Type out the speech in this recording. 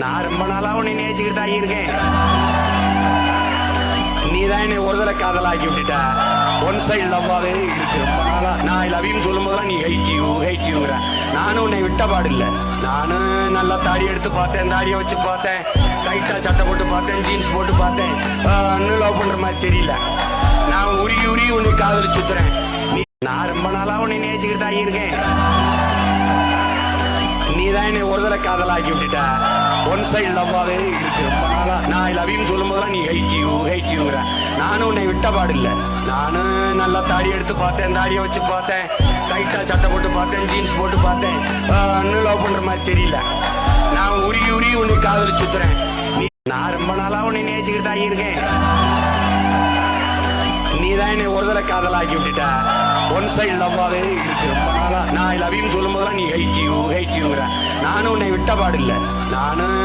நான் ரொம்ப நாளா உன்னை நேசிக்கிட்டு தான் இருக்கேன். நீதான் என்னை ஒரு தடவை காதலாக்கி விட்டுட்ட. ஒன் சைடு லவ்வாவே இருக்கு ரொம்ப நாளா. நான் லவ்னு சொல்லும் போதெல்லாம் நீ ஹைட்டியூங்கிற. நானும் உன்னை விட்ட பாடில்ல. நானும் நல்லா தாடி எடுத்து பார்த்தேன், தாடியை வச்சு பார்த்தேன், டைட்டா சட்டை போட்டு பார்த்தேன், ஜீன்ஸ் போட்டு பார்த்தேன். இன்னும் லவ் பண்ற மாதிரி தெரியல. நான் உருகி உருகி உன்னை காதலி சுத்துறேன். நான் ரொம்ப நாளா உன்னை நேசிக்கிட்டு தான் இருக்கேன். நீதான் என்னை ஒரு தடவை காதலாக்கி விட்டுட்ட. ஒன் சைடு லவ்வாவே இருக்கு ரொம்ப நாளா. நான் லவ்னு சொல்லும் போதெல்லாம் நீ ஹைட்டியூங்கிற. நானும் உன்னை விட்ட பாடில்ல. நானும் நல்லா தாடி எடுத்து பார்த்தேன், தாடியை வச்சு பார்த்தேன், டைட்டா சட்டை போட்டு பார்த்தேன், ஜீன்ஸ் போட்டு பார்த்தேன். இன்னும் லவ் பண்ற மாதிரி தெரியல. நான் உருகி உருகி உன்னை காதலி சுத்துறேன். நான் ரொம்ப நாளா உன்னை நேசிக்கிட்டு தான் இருக்கேன். நீதான் என்னை ஒரு தடவை காதலாக்கி விட்டுட்ட. ஒன் சைடு லவ்வாவே இருக்கு ரொம்ப நாளா. நான் லவ்னு சொல்லும் போதெல்லாம் நீ ஹைட்டியூங்கிற. நானும் உன்னை விட்ட பாடில்ல. நானும்